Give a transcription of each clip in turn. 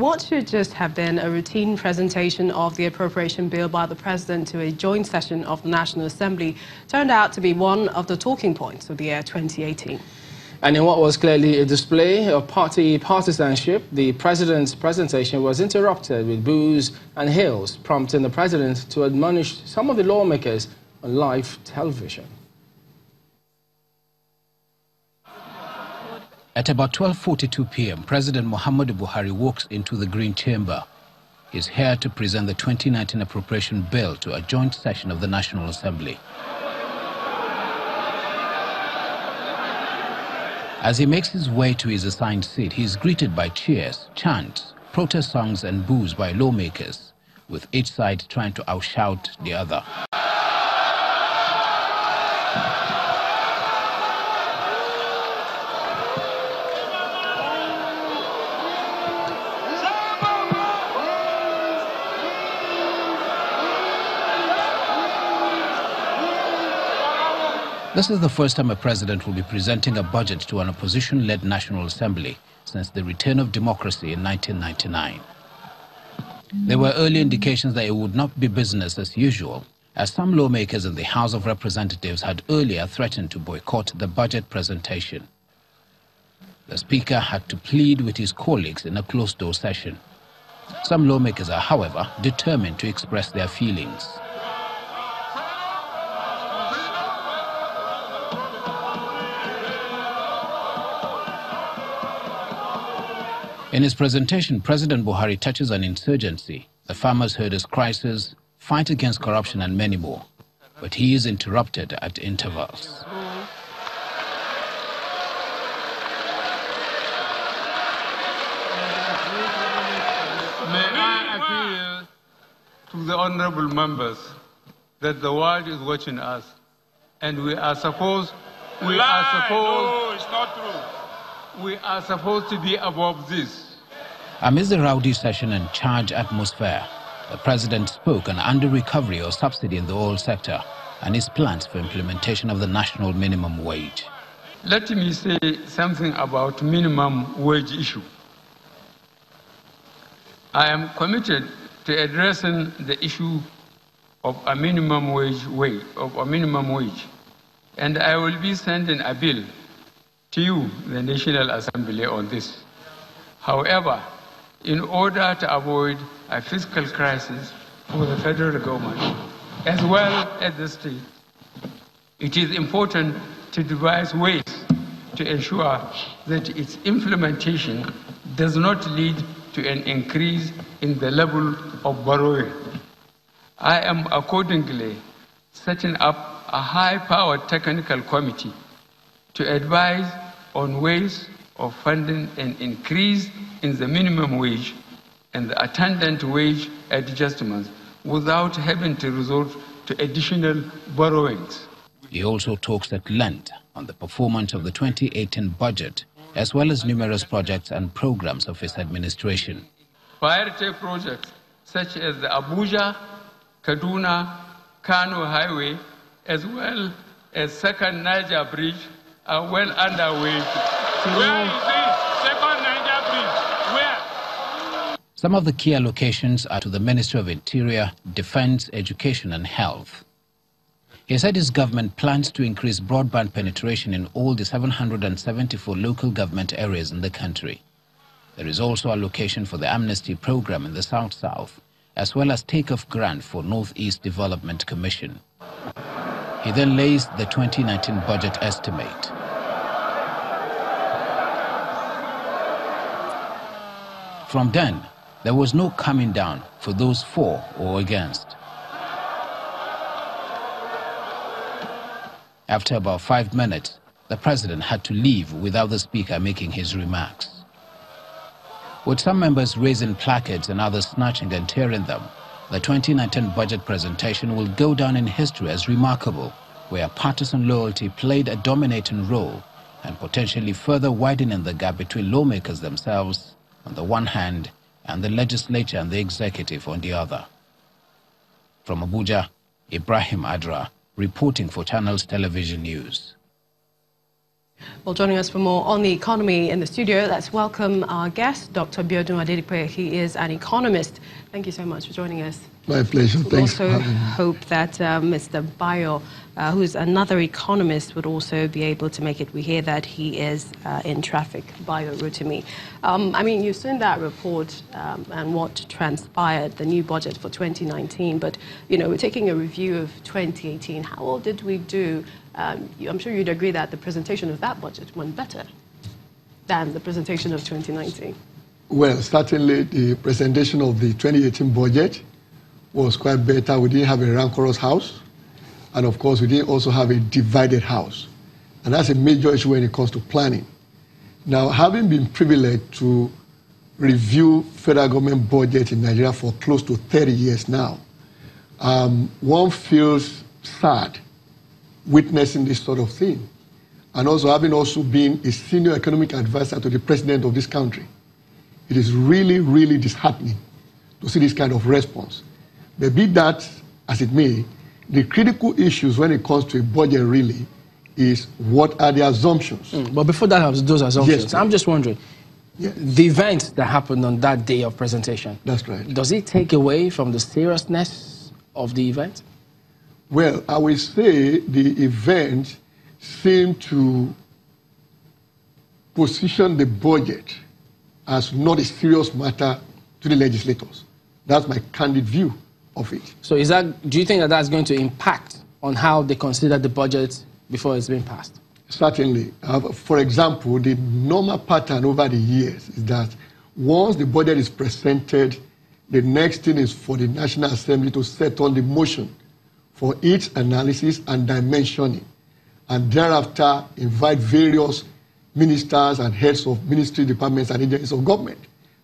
what should just have been a routine presentation of the appropriation bill by the President to a joint session of the National Assembly turned out to be one of the talking points of the year 2018. And in what was clearly a display of party partisanship, the President's presentation was interrupted with boos and hails, prompting the President to admonish some of the lawmakers on live television. At about 12:42 p.m., President Muhammadu Buhari walks into the Green Chamber. He's here to present the 2019 appropriation bill to a joint session of the National Assembly. As he makes his way to his assigned seat, he is greeted by cheers, chants, protest songs and boos by lawmakers, with each side trying to outshout the other. This is the first time a president will be presenting a budget to an opposition-led National Assembly since the return of democracy in 1999. There were early indications that it would not be business as usual, as some lawmakers in the House of Representatives had earlier threatened to boycott the budget presentation. The Speaker had to plead with his colleagues in a closed-door session. Some lawmakers are, however, determined to express their feelings. In his presentation, President Buhari touches on insurgency, the farmers' herders' crisis, fight against corruption and many more. But he is interrupted at intervals. May I appeal to the honorable members that the world is watching us and we are supposed to be above this. Amidst the rowdy session and charged atmosphere, the President spoke on under-recovery or subsidy in the oil sector and his plans for implementation of the national minimum wage. Let me say something about minimum wage issue. I am committed to addressing the issue of a minimum wage, and I will be sending a bill to you, the National Assembly, on this. However, in order to avoid a fiscal crisis for the federal government, as well as the state, it is important to devise ways to ensure that its implementation does not lead to an increase in the level of borrowing. I am accordingly setting up a high-powered technical committee to advise on ways of funding an increase in the minimum wage and the attendant wage adjustments without having to resort to additional borrowings. He also talks at length on the performance of the 2018 budget, as well as numerous projects and programs of his administration. Priority projects such as the Abuja-Kaduna-Kano highway, as well as second Niger bridge, are well underway. Where is this second Niger bridge? Where? Some of the key allocations are to the Ministry of Interior, Defense, Education and Health. He said his government plans to increase broadband penetration in all the 774 local government areas in the country. There is also allocation for the amnesty program in the South-South, as well as take-off grant for North-East Development Commission. He then lays the 2019 budget estimate. From then, there was no coming down for those for or against. After about 5 minutes, the President had to leave without the Speaker making his remarks. With some members raising placards and others snatching and tearing them, the 2019 budget presentation will go down in history as remarkable, where partisan loyalty played a dominating role and potentially further widening the gap between lawmakers themselves on the one hand and the legislature and the executive on the other. From Abuja, Ibrahim Adra, reporting for Channels Television News. Well, joining us for more on the economy in the studio, let's welcome our guest, Dr. Biodun Adedipe. He is an economist. Thank you so much for joining us. My pleasure. Thanks for having me. Also hope that Mr. Bayo, who is another economist, would also be able to make it. We hear that he is in traffic. Bayo Rotimi. I mean, you've seen that report and what transpired, the new budget for 2019. But, you know, we're taking a review of 2018. How well did we do? I'm sure you'd agree that the presentation of that budget went better than the presentation of 2019. Well, certainly the presentation of the 2018 budget was quite better. We didn't have a rancorous house. And of course, we didn't also have a divided house. And that's a major issue when it comes to planning. Now, having been privileged to review federal government budget in Nigeria for close to 30 years now, one feels sad witnessing this sort of thing. And also having also been a senior economic advisor to the president of this country. It is really, really disheartening to see this kind of response. But be that as it may, the critical issues when it comes to a budget really is what are the assumptions. But before that, those assumptions, yes, I'm just wondering, the event that happened on that day of presentation, that's right. Does it take away from the seriousness of the event? Well, I will say the event seemed to position the budget as not a serious matter to the legislators. That's my candid view of it. So do you think that that's going to impact on how they consider the budget before it's been passed? Certainly. For example, the normal pattern over the years is that once the budget is presented, the next thing is for the National Assembly to set on the motion for its analysis and dimensioning, and thereafter invite various ministers and heads of ministry departments and agencies of government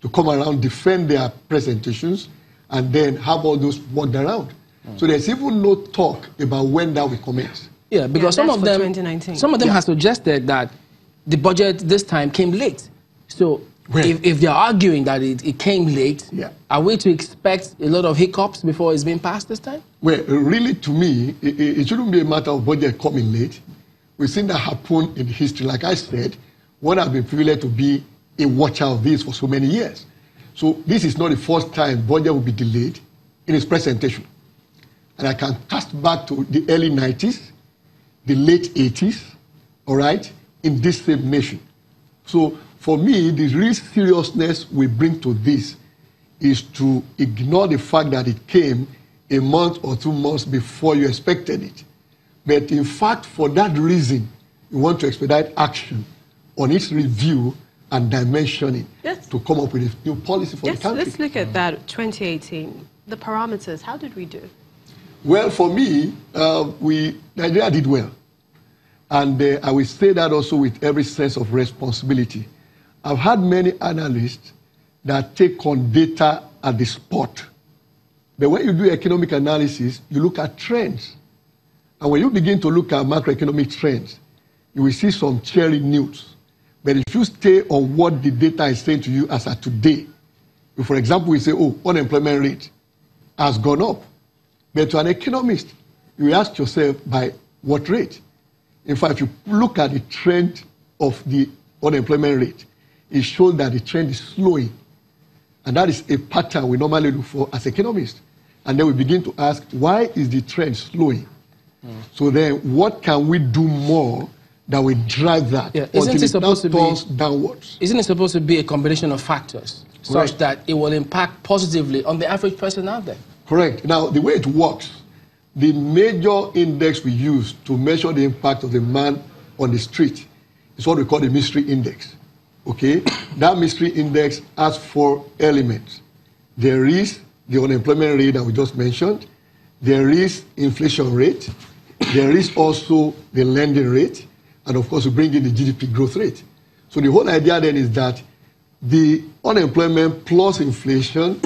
to come around, defend their presentations, and then have all those worked around. So there's even no talk about when that will commence. Yeah, because some of them have suggested that the budget this time came late. So if they're arguing that it came late, are we to expect a lot of hiccups before it's been passed this time? Well, really, to me, it shouldn't be a matter of budget coming late. We've seen that happen in history. Like I said, one has been privileged to be a watcher of this for so many years. So this is not the first time budget will be delayed in its presentation. And I can cast back to the early 90s, the late 80s, all right, in this same nation. So for me, the real seriousness we bring to this is to ignore the fact that it came a month or 2 months before you expected it. But in fact, for that reason, you want to expedite action on its review and dimensioning to come up with a new policy for the country. Let's look at that 2018. The parameters, how did we do? Well, for me, Nigeria did well. And I will say that also with every sense of responsibility. I've had many analysts that take on data at the spot. But when you do economic analysis, you look at trends. And when you begin to look at macroeconomic trends, you will see some cheery news. But if you stay on what the data is saying to you as of today, if, for example, we say, oh, unemployment rate has gone up. But to an economist, you ask yourself, by what rate? In fact, if you look at the trend of the unemployment rate, it shows that the trend is slowing. And that is a pattern we normally look for as economists. And then we begin to ask, why is the trend slowing? So then, what can we do more that will drive that until it now turns downwards? Isn't it supposed to be a combination of factors such that it will impact positively on the average person out there? Correct. Now, the way it works, the major index we use to measure the impact of the man on the street is what we call the mystery index. Okay? That mystery index has 4 elements. There is the unemployment rate that we just mentioned. There is inflation rate. There is also the lending rate. And of course, we bring in the GDP growth rate. So the whole idea then is that the unemployment plus inflation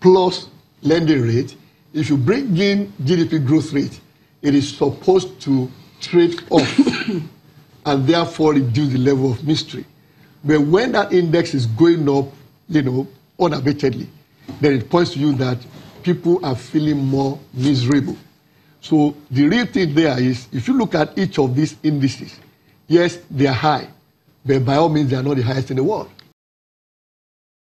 plus lending rate, if you bring in GDP growth rate, it is supposed to trade off and therefore reduce the level of mystery. But when that index is going up, unabatedly, then it points to you that people are feeling more miserable. So the real thing there is, if you look at each of these indices, Yes, they are high, but by all means, they are not the highest in the world.